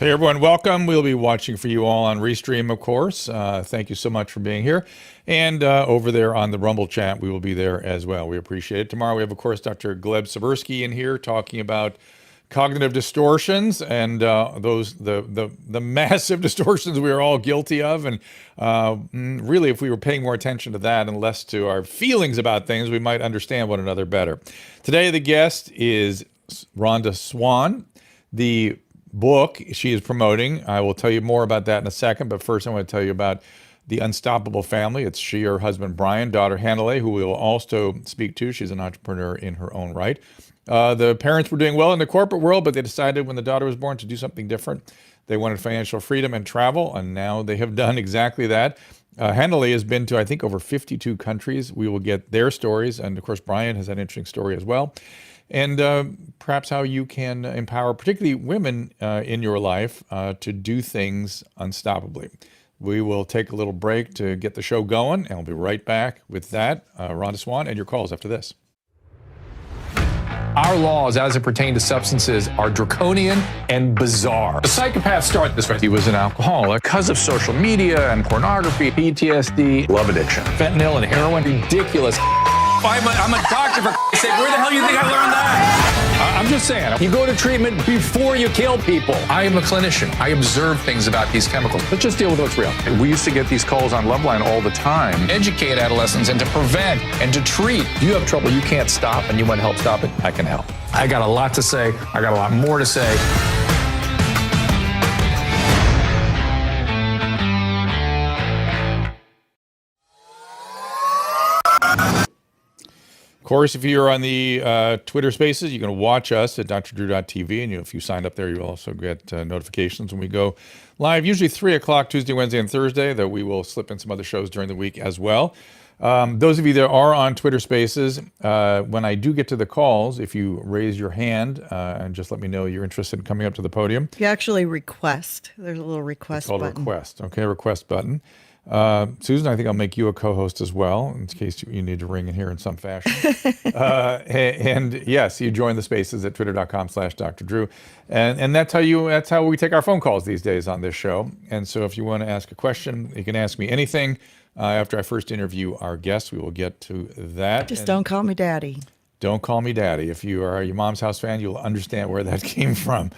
Hey everyone, welcome. We'll be watching for you all on Restream, of course. Thank you so much for being here. And over there on the Rumble chat, we will be there as well. We appreciate it. Tomorrow we have, of course, Dr. Gleb Seversky in here talking about cognitive distortions and the massive distortions we are all guilty of. And really, if we were paying more attention to that and less to our feelings about things, we might understand one another better. Today, the guest is Rhonda Swan, the book she is promoting. I will tell you more about that in a second, but first I want to tell you about The Unstoppable Family. It's she, her husband Brian, daughter Hanalei, who we will also speak to. She's an entrepreneur in her own right. The parents were doing well in the corporate world, but they decided when the daughter was born to do something different. They wanted financial freedom and travel, and now they have done exactly that. Hanalei has been to, I think, over 52 countries. We will get their stories, and of course Brian has an interesting story as well. And perhaps how you can empower particularly women in your life to do things unstoppably. We will take a little break to get the show going, and we'll be right back with that. Rhonda Swan and your calls after this. Our laws as it pertains to substances are draconian and bizarre. The psychopaths start this way. He was an alcoholic Because of social media and pornography, PTSD, love addiction, fentanyl and heroin, ridiculous. I'm a doctor, for Christ's sake. Where the hell do you think I learned that? I'm just saying, you go to treatment before you kill people. I am a clinician. I observe things about these chemicals. Let's just deal with what's real. We used to get these calls on Loveline all the time. Educate adolescents and to prevent and to treat. If you have trouble you can't stop and you want to help stop it, I can help. I got a lot to say. I got a lot more to say. Of course, if you're on the Twitter Spaces, you can watch us at DRDREW.tv, and if you sign up there, you'll also get notifications when we go live, usually 3 o'clock Tuesday, Wednesday, and Thursday, though we will slip in some other shows during the week as well. Those of you that are on Twitter Spaces, when I do get to the calls, if you raise your hand and just let me know you're interested in coming up to the podium. You actually request. There's a little request button. It's called a request. Okay, request button. Susan, I think I'll make you a co-host as well, in case you need to ring in here in some fashion. And yes, you join the spaces at twitter.com/DRDREW. And that's how we take our phone calls these days on this show. And so if you want to ask a question, you can ask me anything. After I first interview our guests, we will get to that. Just don't call me daddy. Don't call me daddy. If you are your Mom's House fan, you'll understand where that came from.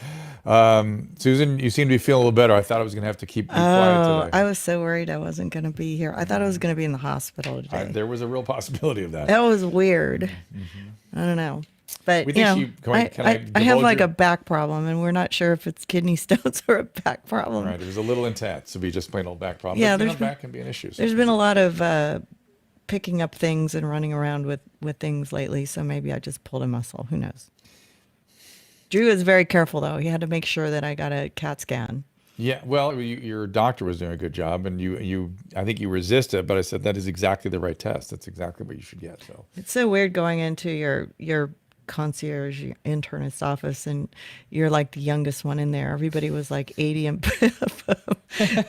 Susan, you seem to be feeling a little better. I thought I was going to have to keep you quiet today. I was so worried I wasn't going to be here. I thought I was going to be in the hospital today. There was a real possibility of that. That was weird. I don't know. But, I have like a back problem, and we're not sure if it's kidney stones or a back problem. Right. It was a little intense to be just plain old back problem. Yeah, but, back can be an issue. There's been a lot of picking up things and running around with things lately, so maybe I just pulled a muscle. Who knows? Drew is very careful, though. He had to make sure that I got a CAT scan. Yeah, well, your doctor was doing a good job, and I think you resisted, but I said that is exactly the right test. That's exactly what you should get. So it's so weird going into your concierge, your internist office, and you're like the youngest one in there. Everybody was like 80 and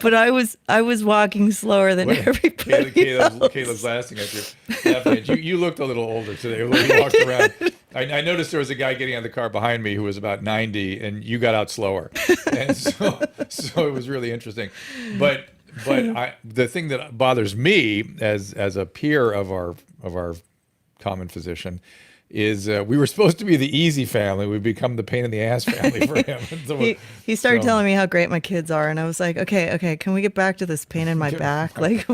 but I was walking slower than everybody. Caleb's laughing at you. You looked a little older today when you walked around. I noticed there was a guy getting out of the car behind me who was about 90, and you got out slower, and so it was really interesting. But the thing that bothers me as a peer of our common physician is we were supposed to be the easy family. We've become the pain in the ass family for him. So, he started telling me how great my kids are, and I was like, okay, can we get back to this pain in my back? Like,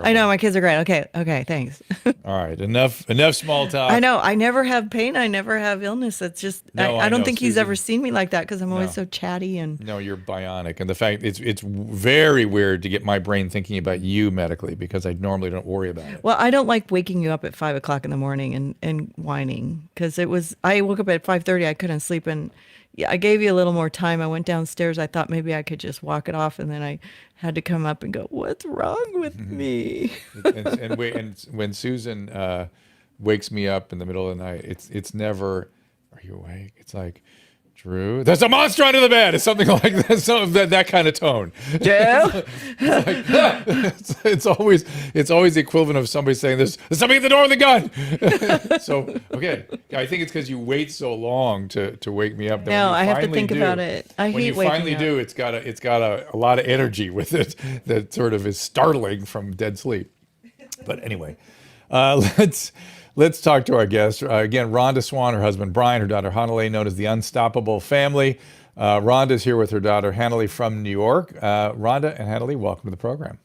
I know my kids are great. Okay, thanks. All right, enough small talk. I know. I never have pain. I never have illness. It's just I don't think he's ever seen me like that because I'm always so chatty and. No, you're bionic, and the fact it's very weird to get my brain thinking about you medically because I normally don't worry about it. Well, I don't like waking you up at 5 o'clock in the morning and whining because I woke up at 5:30. I couldn't sleep and. Yeah, I gave you a little more time. I went downstairs. I thought maybe I could just walk it off, and then I had to come up and go, "What's wrong with me?" and when Susan wakes me up in the middle of the night, it's never, "Are you awake?" It's like, Drew, there's a monster under the bed. It's something like that, that kind of tone. Yeah. It's always the equivalent of somebody saying there's somebody at the door with a gun. So okay, I think it's because you wait so long to wake me up. That No, when you I have to finally think about it. I when hate you waking finally up. do, it's got a lot of energy with it that sort of is startling from dead sleep. But anyway, let's talk to our guest. Again, Rhonda Swan, her husband Brian, her daughter Hanalei, known as the Unstoppable Family. Rhonda's here with her daughter Hanalei from New York. Rhonda and Hanalei, welcome to the program.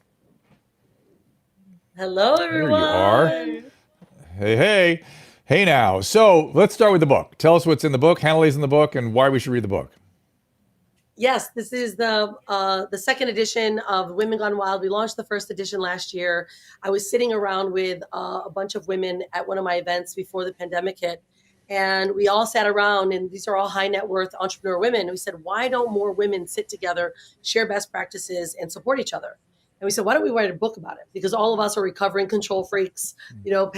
Hello, There everyone. you are. Hey now. So let's start with the book. Tell us what's in the book. Hanalei's in the book, and why we should read the book. Yes, this is the second edition of Women Gone Wild. We launched the first edition last year. I was sitting around with a bunch of women at one of my events before the pandemic hit, and we all sat around, and these are all high net worth entrepreneur women. And we said, why don't more women sit together, share best practices, and support each other? And we said, why don't we write a book about it? Because all of us are recovering control freaks. I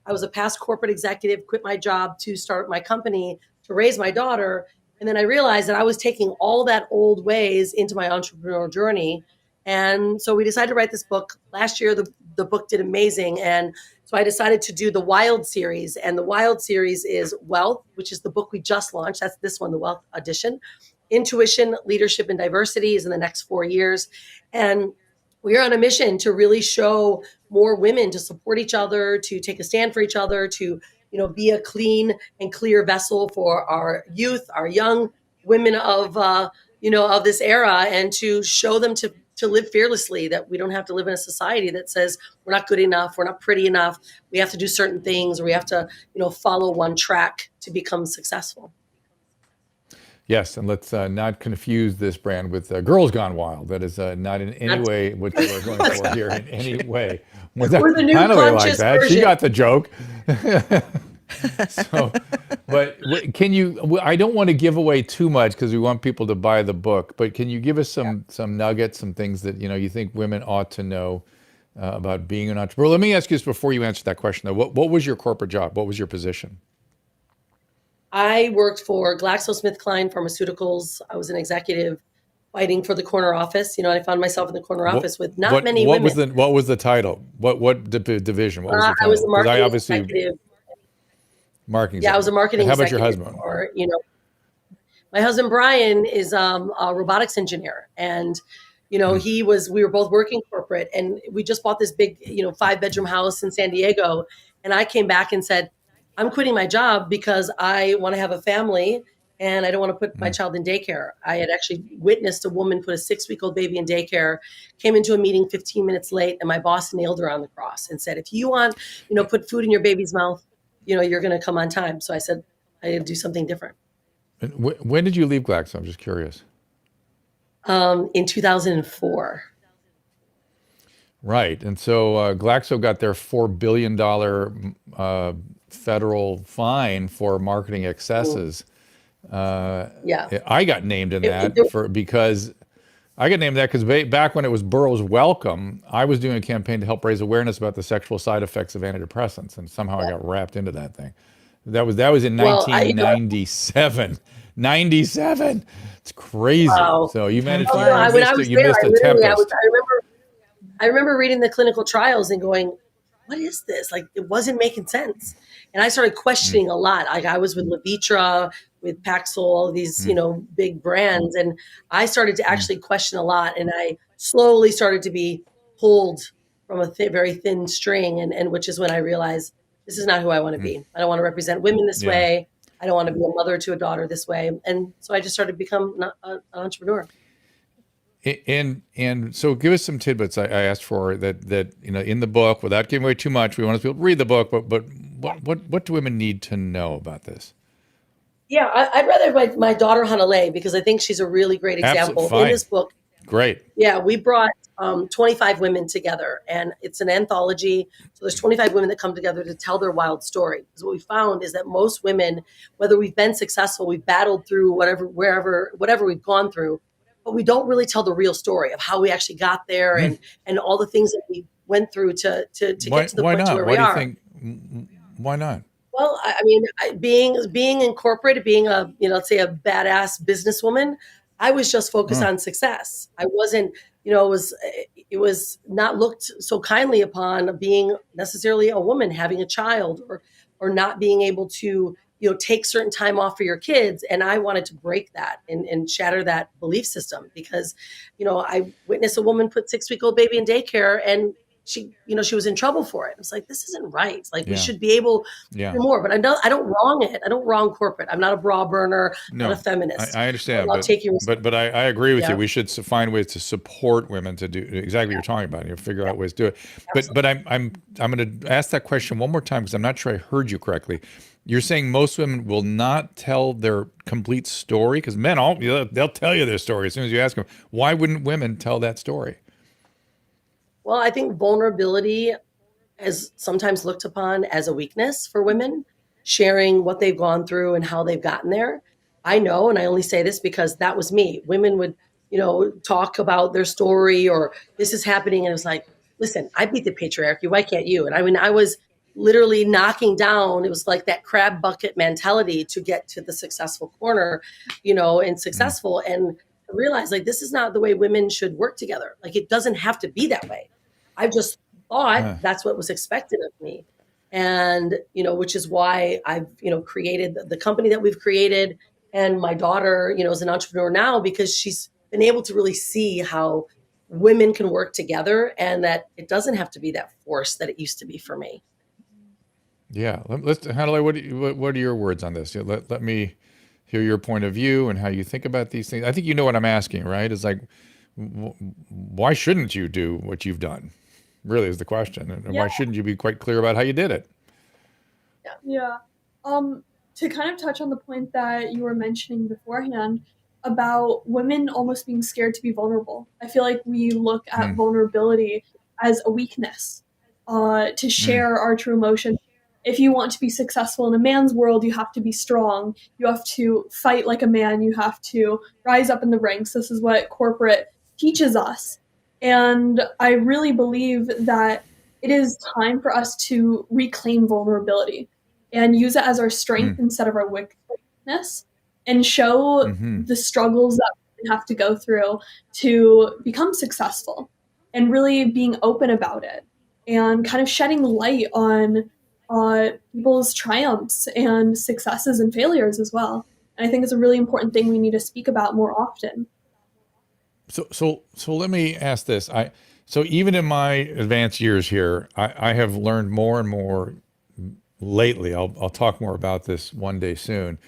was a past corporate executive, quit my job to start my company to raise my daughter. And then I realized that I was taking all that old ways into my entrepreneurial journey. And so we decided to write this book. Last year, the book did amazing. And so I decided to do the Wild series. And the Wild series is Wealth, which is the book we just launched. That's this one, the Wealth edition. Intuition, Leadership, and Diversity is in the next 4 years. And we are on a mission to really show more women to support each other, to take a stand for each other, to be a clean and clear vessel for our youth, our young women of this era, and to show them to live fearlessly, that we don't have to live in a society that says we're not good enough, we're not pretty enough, we have to do certain things, or we have to, follow one track to become successful. Yes, and let's not confuse this brand with Girls Gone Wild. That is not in any way what you are going for here in any way. We're the new Hanalei like conscious that. She version. got the joke. So, but can you? I don't want to give away too much because we want people to buy the book. But can you give us some nuggets, some things that you think women ought to know about being an entrepreneur? Let me ask you this before you answer that question, though. What was your corporate job? What was your position? I worked for GlaxoSmithKline Pharmaceuticals. I was an executive fighting for the corner office. I found myself in the corner office with not many women. What was the title? What division? What was the title? I was a 'Cause marketing executive. Marketing. Yeah, I was a marketing How about executive. your husband? My husband Brian is a robotics engineer, and we were both working corporate, and we just bought this big 5-bedroom house in San Diego, and I came back and said, I'm quitting my job because I want to have a family and I don't want to put my child in daycare. I had actually witnessed a woman put a 6-week-old baby in daycare, came into a meeting 15 minutes late, and my boss nailed her on the cross and said, if you want, put food in your baby's mouth, you're going to come on time. So I said, I had to do something different. And when did you leave Glaxo? I'm just curious. In 2004. Right. And so Glaxo got their $4 billion federal fine for marketing excesses. I got named in that because back when it was Burroughs Welcome, I was doing a campaign to help raise awareness about the sexual side effects of antidepressants, and somehow I got wrapped into that thing. That was in 1997. 97. It's crazy. Wow. So you managed When to I was there, missed a tempest. I remember reading the clinical trials and going, what is this? Like, it wasn't making sense. And I started questioning a lot. Like, I was with Levitra, with Paxil, all these, big brands. And I started to actually question a lot. And I slowly started to be pulled from a very thin string. And which is when I realized this is not who I want to be. I don't want to represent women this way. I don't want to be a mother to a daughter this way. And so I just started to become an entrepreneur. And so give us some tidbits I asked for that in the book, without giving away too much. We want people to read the book, but what do women need to know about this? Yeah, I'd rather my daughter Hanalei, because I think she's a really great example. In this book. Great. Yeah, we brought 25 women together, and it's an anthology. So there's 25 women that come together to tell their wild story. Because what we found is that most women, whether we've been successful, we've battled through whatever we've gone through, but we don't really tell the real story of how we actually got there and all the things that we went through to get to the point to where we are. Why not? Well, I mean, being in corporate, being a, let's say a badass businesswoman, I was just focused Mm, on success. I wasn't, it was not looked so kindly upon being necessarily a woman having a child, or not being able to, take certain time off for your kids. And I wanted to break that and shatter that belief system, because, I witnessed a woman put 6-week-old baby in daycare, and she was in trouble for it. It's like, this isn't right. Like, we yeah, should be able yeah. more. But I don't wrong it. I don't wrong corporate. I'm not a bra burner, not a No, feminist. I I'm understand, not taking but I agree with you. yeah, We should find ways to support women to do exactly what you're talking about. Figure yeah, out ways to do it. But absolutely. I'm going to ask that question one more time because I'm not sure I heard you correctly. You're saying most women will not tell their complete story, because men they'll tell you their story as soon as you ask them. Why wouldn't women tell that story? Well, I think vulnerability is sometimes looked upon as a weakness for women, sharing what they've gone through and how they've gotten there. I know, and I only say this because that was me. Women would, talk about their story, or this is happening. And it was like, listen, I beat the patriarchy. Why can't you? And I mean, I was literally knocking down, it was like that crab bucket mentality to get to the successful corner, and Mm. successful. And I realized, like, this is not the way women should work together. Like, it doesn't have to be that way. I just thought Huh. that's what was expected of me. And, which is why I've, created the company that we've created. And my daughter, is an entrepreneur now, because she's been able to really see how women can work together, and that it doesn't have to be that force that it used to be for me. Yeah. Let's, Hanalei, what are your words on this? Let me hear your point of view and how you think about these things. I think you know what I'm asking, right? It's like, why shouldn't you do what you've done? Really is the question. And Yeah, why shouldn't you be quite clear about how you did it? yeah. To kind of touch on the point that you were mentioning beforehand about women almost being scared to be vulnerable. I feel like we look at Mm, vulnerability as a weakness, to mm, share our true emotions. If you want to be successful in a man's world, you have to be strong. You have to fight like a man. You have to rise up in the ranks. This is what corporate teaches us. And I really believe that it is time for us to reclaim vulnerability and use it as our strength mm, instead of our weakness, and show mm-hmm. the struggles that we have to go through to become successful, and really being open about it, and kind of shedding light on people's triumphs and successes and failures as well. And I think it's a really important thing we need to speak about more often. So let me ask this. So even in my advanced years here, I have learned more and more lately. I'll talk more about this one day soon.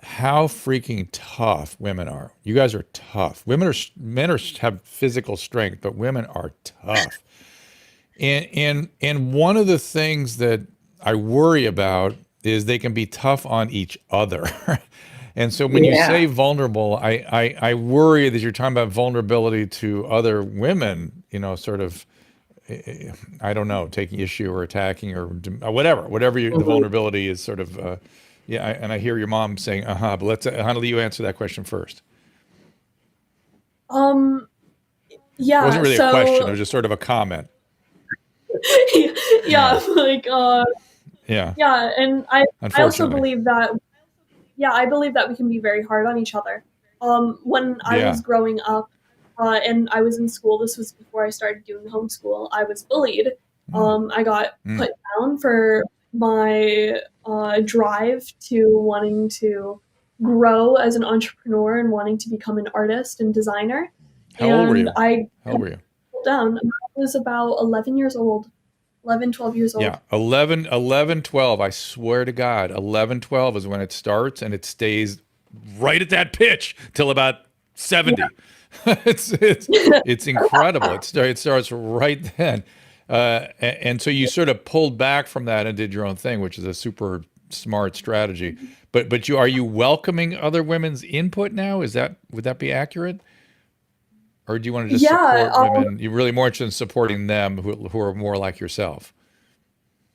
How freaking tough women are. You guys are tough. Men have physical strength, but women are tough. And one of the things that I worry about is they can be tough on each other. And so when you Yeah. say vulnerable, I worry that you're talking about vulnerability to other women, sort of, I don't know, taking issue or attacking or whatever the Mhm. vulnerability is sort of, yeah. And I hear your mom saying, but let's, how do you answer that question first? Um, It wasn't yeah, really a question. It so was just sort of a comment. yeah, Yeah. like Yeah. yeah, and I also Unfortunately. believe that yeah, I believe that we can be very hard on each other. When I was Yeah. growing up, and I was in school, this was before I started doing homeschool, I was bullied. Mm, I got mm. put down for my drive to wanting to grow as an entrepreneur and wanting to become an artist and designer. How old were And you? I How old got were you? put down. I was about 11 years old, 11, 12 years Yeah, old. 11, 12. I swear to God, 11, 12 is when it starts and it stays right at that pitch till about 70. It's it's incredible. It starts right then. And so you sort of pulled back from that and did your own thing, which is a super smart strategy. But are you welcoming other women's input now? Would that be accurate? Or do you want to just Yeah, support women? You're really more interested in supporting them who are more like yourself.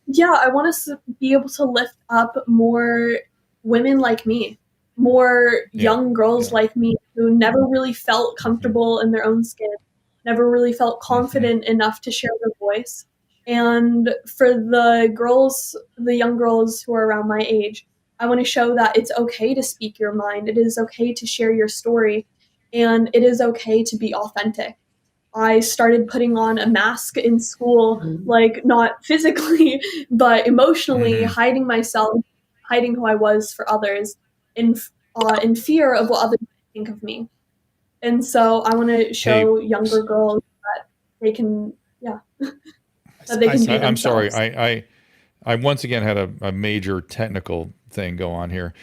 yeah, I want to be able to lift up more women like me, more Yeah. young girls Yeah. like me who never really felt Hmm. comfortable in their own skin, never really felt Hmm. confident enough to share their voice. And for the girls, the young girls who are around my age, I want to show that it's okay to speak your mind. It is okay to share your story, and it is okay to be authentic. I started putting on a mask in school, like not physically, but emotionally, hiding myself, hiding who I was for others, in fear of what others think of me. And so I want to show younger girls that they can, that they can be themselves. I'm sorry. I once again had a major technical thing go on here.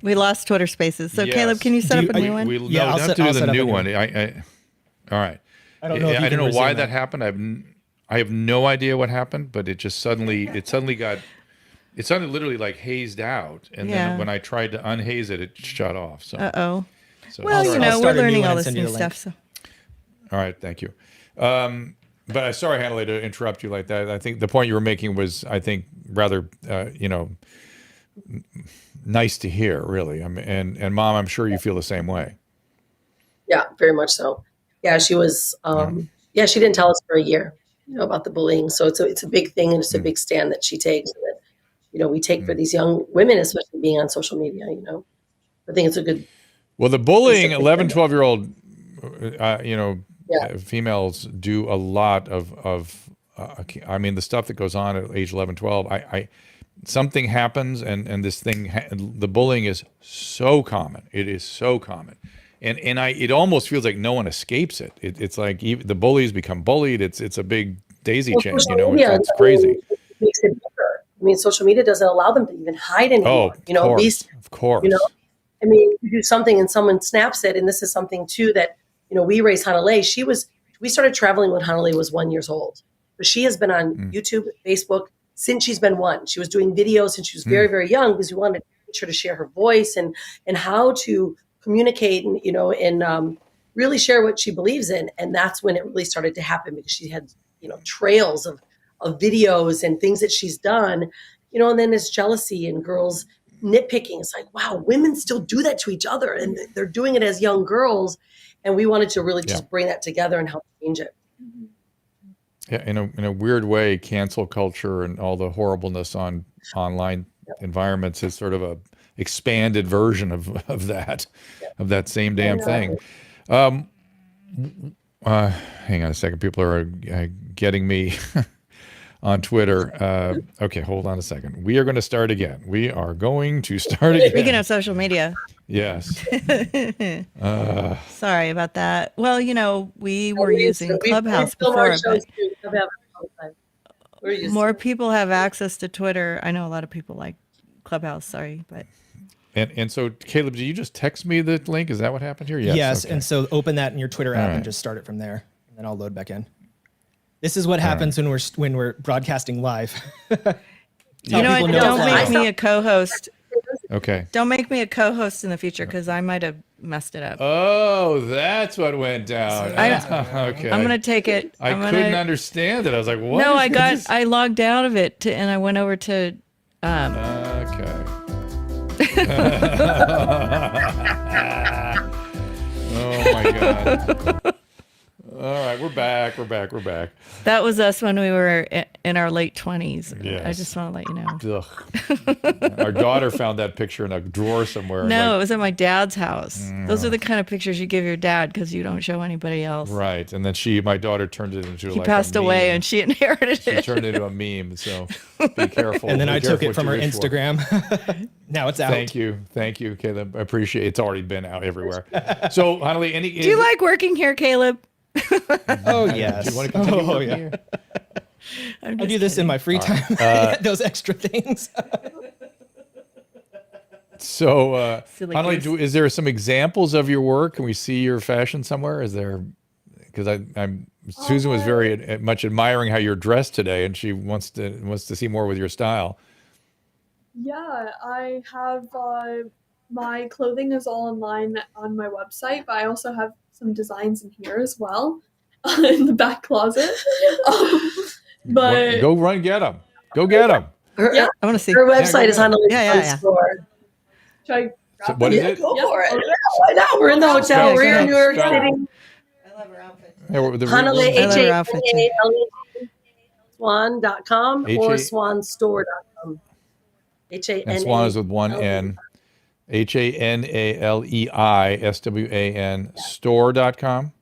We lost Twitter Spaces. So Yes. Caleb, can you set up a new one? We Yeah, no, I'll have set- to do I'll the set up new a new one. one. All right. I don't know if you I can don't know why resume that it. happened. I have no idea what happened, but it suddenly literally like hazed out, and Yeah. then when I tried to unhaze it, it shut off. So, Uh-oh. so Well, I'll you know, we're start a new learning one all and this send you new the stuff. link. So all right, thank you. But sorry, Hanalei, to interrupt you like that. I think the point you were making was, I think, rather, nice to hear, really. And Mom, I'm sure you feel the same way. Yeah, very much so. Yeah, she was. She didn't tell us for a year, about the bullying. So it's a big thing, and it's a big stand that she takes, and that we take for these young women, especially being on social media. I think it's a good. Well, the bullying, 11, 12-year-old, Yeah. females do a lot of I mean, the stuff that goes on at age 11, 12, something happens, and this thing, the bullying is so common. It is so common. And it almost feels like no one escapes it. It's like the bullies become bullied. It's a big daisy chain, social media, it's crazy. it makes it bigger. I mean, social media doesn't allow them to even hide anymore. Oh, at least, of course. I mean, you do something and someone snaps it, and this is something too that we raised Hanalei. We started traveling when Hanalei was 1 year old, but she has been on YouTube, Facebook since she's been 1. She was doing videos since she was very, very young, because we wanted to make sure to share her voice and how to communicate and really share what she believes in. And that's when it really started to happen, because she had trails of videos and things that she's done, and then there's jealousy and girls nitpicking. It's like, wow, women still do that to each other, and they're doing it as young girls. And we wanted to really just bring that together and help change it. Yeah, in a weird way, cancel culture and all the horribleness on online environments is sort of a expanded version of that same damn thing. Hang on a second. People are getting me on Twitter. Okay, hold on a second. We are going to start again. Speaking of social media. Yes. Sorry about that. Well, we were using Clubhouse before, but more people have access to Twitter. I know a lot of people like Clubhouse. Sorry, but. And so, Caleb, do you just text me the link? Is that what happened here? Yes. Okay. And so open that in your Twitter app and just start it from there, and then I'll load back in. This is what happens when we're broadcasting live. Don't make me a co-host. Okay. Don't make me a co-host in the future, because I might have messed it up. Oh, that's what went down. Okay. I'm gonna take it. I couldn't understand it. I was like, what? No, I logged out of it and I went over to. Okay. Oh my God. All right, we're back. That was us when we were in our late 20s. Yes. I just want to let you know. Ugh. Our daughter found that picture in a drawer somewhere. No, it was at my dad's house. Those are the kind of pictures you give your dad, because you don't show anybody else. Right, and then my daughter turned it into He passed away and she inherited it. She turned it into a meme, so be careful. And then I took careful it from what her you wish for. Instagram. Now it's out. Thank you, Caleb. I appreciate it. It's already been out everywhere. So, Hanalei, Do you like working here, Caleb? Oh, yes. Do you want to continue working yeah. here? I do this in my free time. Those extra things. So, Silly Hanalei, goose. is there some examples of your work? Can we see your fashion somewhere? Is there? Because Susan was very much admiring how you're dressed today, and she wants to see more with your style. Yeah, I have my clothing is all online on my website, but I also have some designs in here as well, in the back closet. But Go run, get them. Go get them. Her, I want to see. her website is Hanalei Yeah. store. should I So what is it? Go Yep. for it. Yeah, why not? We're in the hotel. Spell- We're in New York spell- City. I love her outfit. Yeah, Hanalei, I love her outfit, too. Hanalei. swan.com or H-A- swanstore.com. And Swan is with one N. HANALEI SWAN store.com.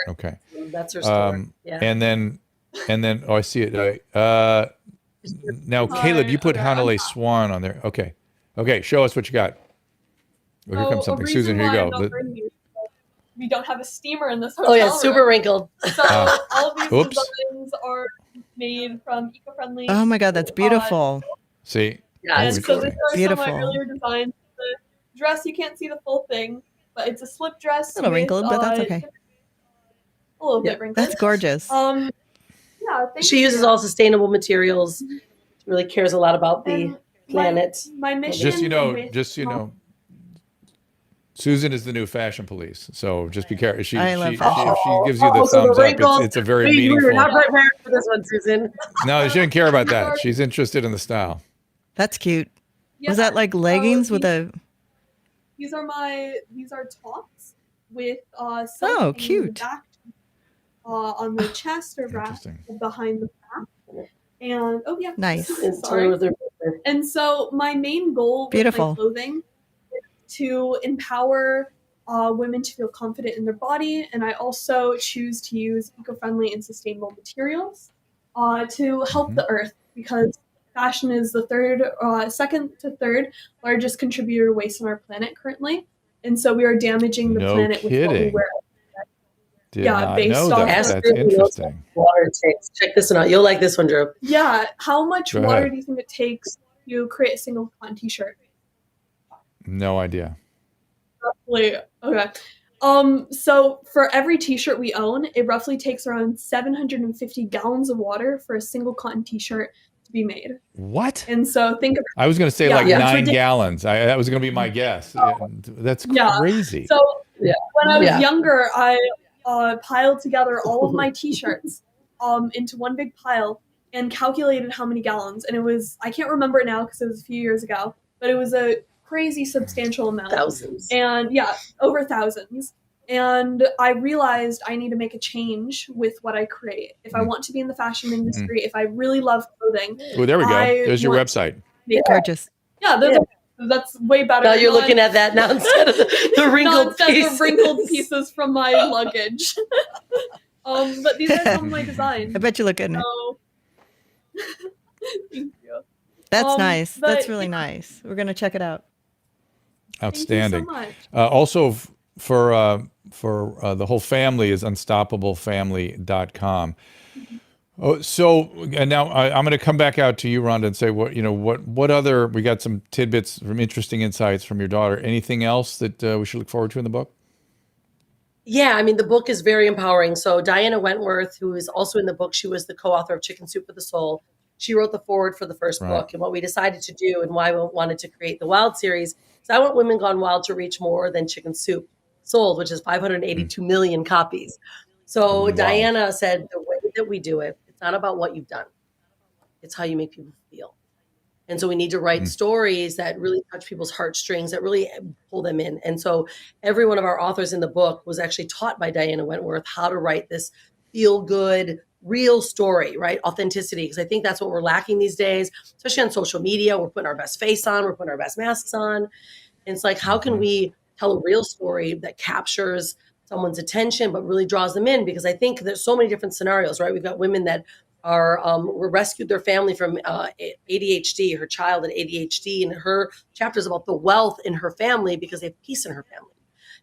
Okay. That's her store. Yeah. And then oh, I see it. Now Caleb, you put Hanalei Swan on there. Okay. Okay, show us what you got. Oh, here comes something. Susan, here you go. We don't have a steamer in this hotel. Oh yeah, super room. wrinkled. So all of these designs are made from eco-friendly. Oh my God, that's beautiful. See? Yeah, And it's so cool. these are Beautiful. some of my earlier designs. The dress, you can't see the full thing, but it's a slip dress. A little wrinkled, but that's okay. A little bit wrinkled. That's gorgeous. Yeah, she uses all sustainable materials. She really cares a lot about the planet. My mission. Just so you know, Susan is the new fashion police. So just be careful. She gives you the thumbs up. It's a very meaningful. We're not prepared for this one, Susan. No, she didn't care about that. She's interested in the style. That's cute. Yeah, Was that like leggings with a? These are tops with Oh, cute. back, on the chest or wrap behind the back. And Nice. Sorry. And so my main goal with Beautiful. my clothing is to empower women to feel confident in their body, and I also choose to use eco-friendly and sustainable materials to help the earth, because fashion is the second to third largest contributor to waste on our planet currently, and so we are damaging the planet with what we wear. Did not know that. That's interesting. Water it takes. Check this one out. You'll like this one, Drew. Yeah. How much Go water ahead. do you think it takes to create a single cotton t-shirt? No idea. Roughly. Okay. So for every t-shirt we own, it roughly takes around 750 gallons of water for a single cotton t-shirt to be made. What? And so think of I was going to say 9 gallons. That was going to be my guess. That's crazy. So when I was younger, I piled together all of my t-shirts into one big pile and calculated how many gallons. And it was, I can't remember it now because it was a few years ago, but it was a crazy substantial amount. Thousands. And over thousands. And I realized I need to make a change with what I create. If I want to be in the fashion industry, if I really love clothing. Oh, there we go. There's your website. Gorgeous. Yeah, that's way better. Now you're looking at that now instead of the wrinkled pieces. The wrinkled pieces from my luggage. But these are some of my designs. I bet you look good in it. So... Thank you. That's nice. That's really nice. We're going to check it out. Outstanding. Thank you so much. Also for the whole family is unstoppablepamily.com. Oh, so and now I'm going to come back out to you, Rhonda, and say what other, we got some tidbits from interesting insights from your daughter. Anything else that we should look forward to in the book? Yeah, I mean, the book is very empowering. So Diana Wentworth, who is also in the book, she was the co-author of Chicken Soup for the Soul. She wrote the foreword for the first book. And what we decided to do and why we wanted to create the Wild series is I want Women Gone Wild to reach more than Chicken Soup sold, which is 582 million copies. So Diana said the way that we do it, it's not about what you've done. It's how you make people feel. And so we need to write stories that really touch people's heartstrings, that really pull them in. And so every one of our authors in the book was actually taught by Diana Wentworth how to write this feel-good, real story, right? Authenticity, because I think that's what we're lacking these days, especially on social media. We're putting our best face on, we're putting our best masks on. And it's like, how can we tell a real story that captures someone's attention, but really draws them in? Because I think there's so many different scenarios, right? We've got women that were rescued their family from ADHD, her child had ADHD, and her chapter is about the wealth in her family because they have peace in her family.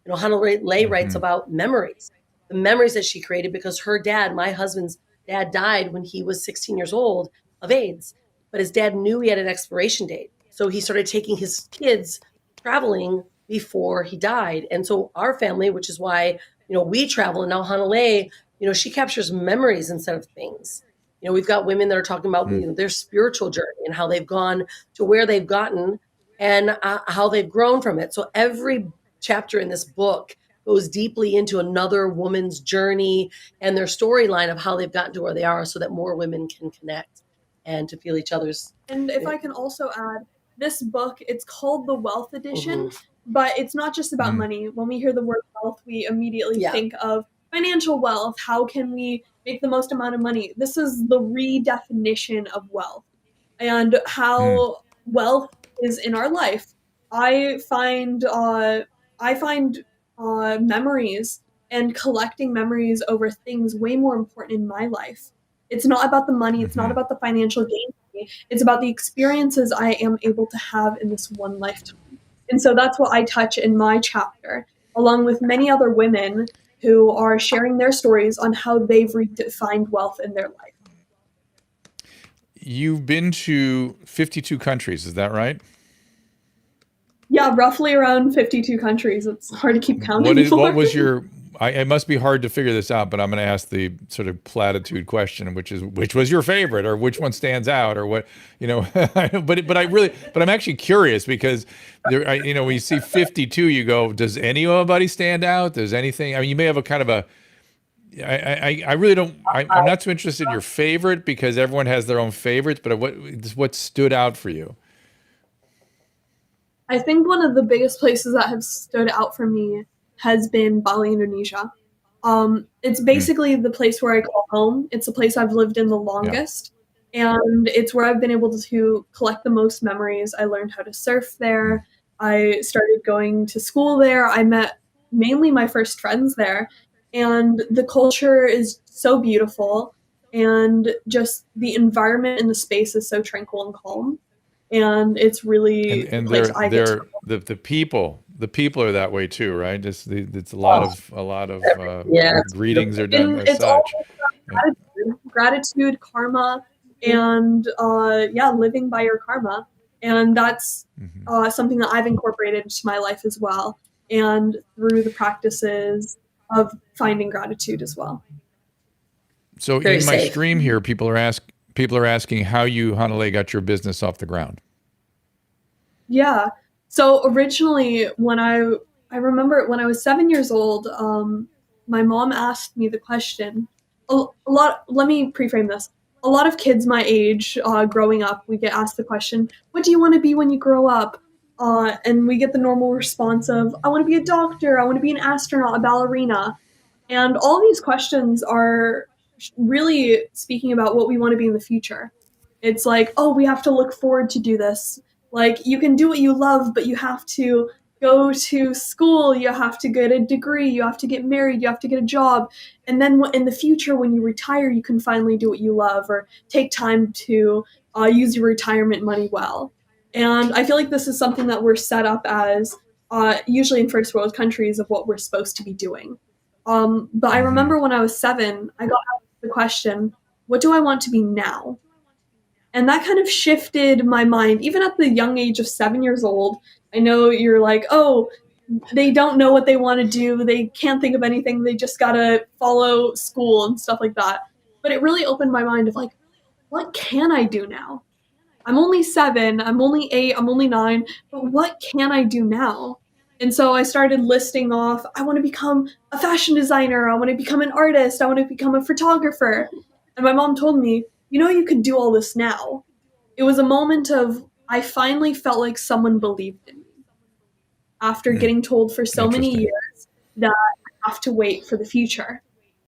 You know, Hanalei writes about memories, the memories that she created because her dad, my husband's dad, died when he was 16 years old of AIDS, but his dad knew he had an expiration date. So he started taking his kids traveling before he died. And so our family, which is why, we travel, and now Hanalei, she captures memories instead of things. We've got women that are talking about their spiritual journey and how they've gone to where they've gotten and how they've grown from it. So every chapter in this book goes deeply into another woman's journey and their storyline of how they've gotten to where they are so that more women can connect and to feel each other's. And if I can also add, this book, it's called the Wealth Edition, but it's not just about money. When we hear the word wealth, we immediately think of financial wealth. How can we make the most amount of money. This is the redefinition of wealth and how wealth is in our life. I find memories and collecting memories over things way more important in my life. It's not about the money. It's not about the financial gain. It's about the experiences I am able to have in this one lifetime. And so that's what I touch in my chapter, along with many other women who are sharing their stories on how they've redefined wealth in their life. You've been to 52 countries, is that right? Yeah, roughly around 52 countries. It's hard to keep counting. What was your, it must be hard to figure this out, but I'm going to ask the sort of platitude question, which is, which was your favorite, or which one stands out, or what, but I'm actually curious because there, when you see 52, you go, does anybody stand out? Does anything, I mean, you may have a kind of a, I really don't, I'm not so interested in your favorite because everyone has their own favorites, but what stood out for you? I think one of the biggest places that have stood out for me has been Bali, Indonesia. It's basically the place where I call home. It's the place I've lived in the longest. Yeah. And it's where I've been able to collect the most memories. I learned how to surf there. I started going to school there. I met mainly my first friends there. And the culture is so beautiful. And just the environment and the space is so tranquil and calm. And it's really and the place I get to the people are that way too, right? It's a lot of greetings are done as such. Gratitude, karma, and living by your karma, and that's something that I've incorporated into my life as well, and through the practices of finding gratitude as well. So in my stream here, people are asking how you, Hanalei, got your business off the ground. Yeah. So originally, when I remember when I was 7 years old, my mom asked me the question. Let me pre-frame this. A lot of kids my age, growing up, we get asked the question, "What do you want to be when you grow up?" And we get the normal response of, "I want to be a doctor. I want to be an astronaut, a ballerina." And all these questions are really speaking about what we want to be in the future. It's like, oh, we have to look forward to do this. Like, you can do what you love, but you have to go to school, you have to get a degree, you have to get married, you have to get a job. And then in the future, when you retire, you can finally do what you love or take time to use your retirement money well. And I feel like this is something that we're set up as, usually in first world countries, of what we're supposed to be doing. But I remember when I was 7, I got asked the question, what do I want to be now? And that kind of shifted my mind, even at the young age of 7 years old. I know you're like, oh, they don't know what they want to do. They can't think of anything. They just got to follow school and stuff like that. But it really opened my mind of like, what can I do now? I'm only 7, I'm only 8, I'm only 9, but what can I do now? And so I started listing off, I want to become a fashion designer. I want to become an artist. I want to become a photographer. And my mom told me, you could do all this now. It was a moment of, I finally felt like someone believed in me after getting told for so many years that I have to wait for the future.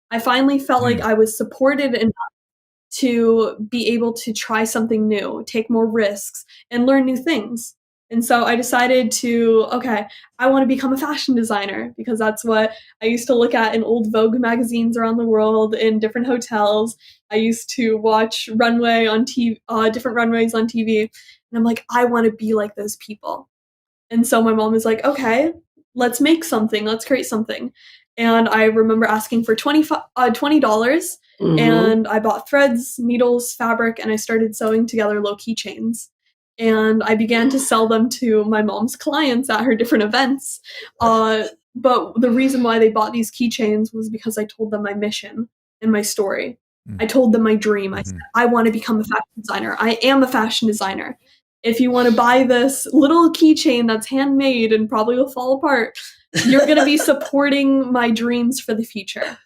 I finally felt like I was supported enough to be able to try something new, take more risks, and learn new things. And so I decided I want to become a fashion designer because that's what I used to look at in old Vogue magazines around the world in different hotels. I used to watch runway on TV, different runways on TV. And I'm like, I want to be like those people. And so my mom was like, okay, let's make something. Let's create something. And I remember asking for $20. And I bought threads, needles, fabric, and I started sewing together low keychains. And I began to sell them to my mom's clients at her different events. But the reason why they bought these keychains was because I told them my mission and my story. I told them my dream. I said, I want to become a fashion designer. I am a fashion designer. If you want to buy this little keychain that's handmade and probably will fall apart, you're going to be supporting my dreams for the future.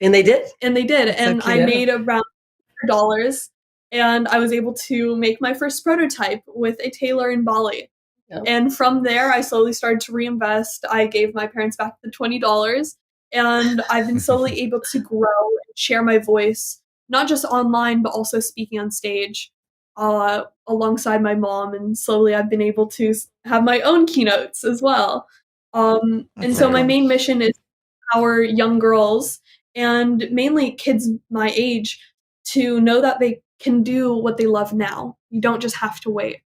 And they did? And they did. And I made around $100. And I was able to make my first prototype with a tailor in Bali. Yep. And from there, I slowly started to reinvest. I gave my parents back the $20. And I've been slowly able to grow and share my voice, not just online, but also speaking on stage alongside my mom. And slowly I've been able to have my own keynotes as well. And so my main mission is our young girls and mainly kids my age to know that they can do what they love now. You don't just have to wait.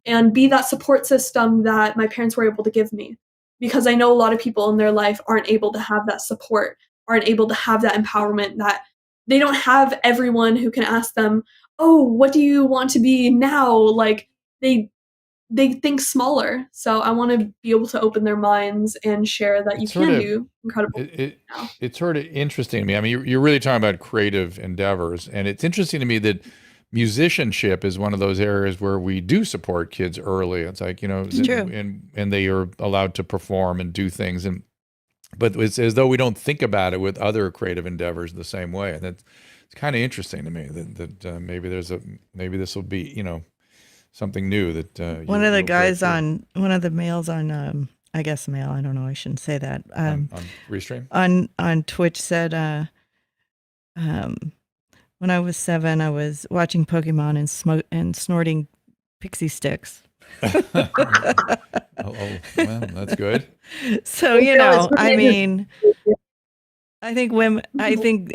And be that support system that my parents were able to give me. Because I know a lot of people in their life aren't able to have that support, aren't able to have that empowerment, that they don't have everyone who can ask them, oh, what do you want to be now? Like they think smaller. So I want to be able to open their minds and share that you can do incredible things now. It's sort of interesting to me. I mean, you're really talking about creative endeavors, and it's interesting to me that musicianship is one of those areas where we do support kids early. It's like, It's true. and they are allowed to perform and do things, but it's as though we don't think about it with other creative endeavors the same way. And it's kind of interesting to me that maybe this will be, something new that one of the guys on one of the males on I guess male, I don't know, I shouldn't say that, on Restream on Twitch said when I was 7 I was watching Pokemon and snorting pixie sticks. oh, well, that's good. So I mean, I think women, I think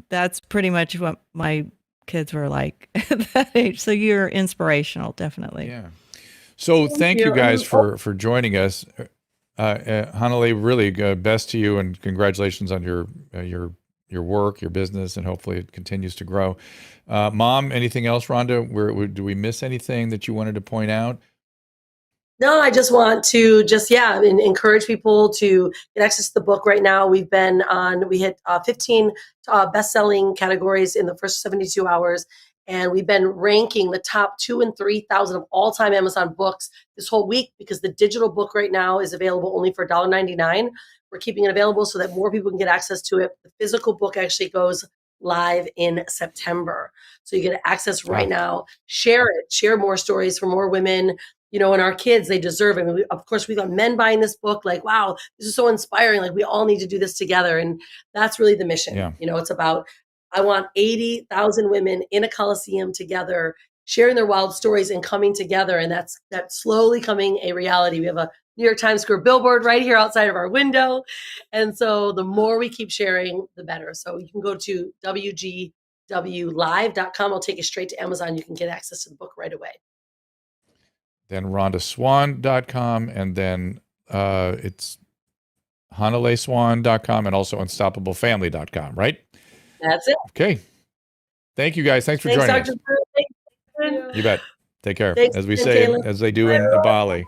that's pretty much what my kids were like at that age. So you're inspirational, definitely. Yeah. So thank you guys for joining us. Hanalei, really best to you, and congratulations on your work, your business, and hopefully it continues to grow. Mom, anything else, Rhonda? Do we miss anything that you wanted to point out? No, I just want to encourage people to get access to the book right now. We hit 15 best-selling categories in the first 72 hours. And we've been ranking the top 2,000 and 3,000 of all-time Amazon books this whole week, because the digital book right now is available only for $1.99. We're keeping it available so that more people can get access to it. The physical book actually goes live in September. So you get access right now. Share it. Share more stories for more women. And our kids, they deserve it. I mean, of course, we got men buying this book like, wow, this is so inspiring. Like, we all need to do this together. And that's really the mission. Yeah. It's about, I want 80,000 women in a Coliseum together, sharing their wild stories and coming together. And that's slowly coming a reality. We have a New York Times Square billboard right here outside of our window. And so the more we keep sharing, the better. So you can go to WGWlive.com. I'll take you straight to Amazon. You can get access to the book right away. Then RhondaSwan.com, and then it's HanaleSwan.com, and also UnstoppableFamily.com, right? That's it. Okay. Thank you guys. Thanks for joining us. Dr. Drew. You bet. Take care. Thanks, as we say, Taylor. as they do in Bali.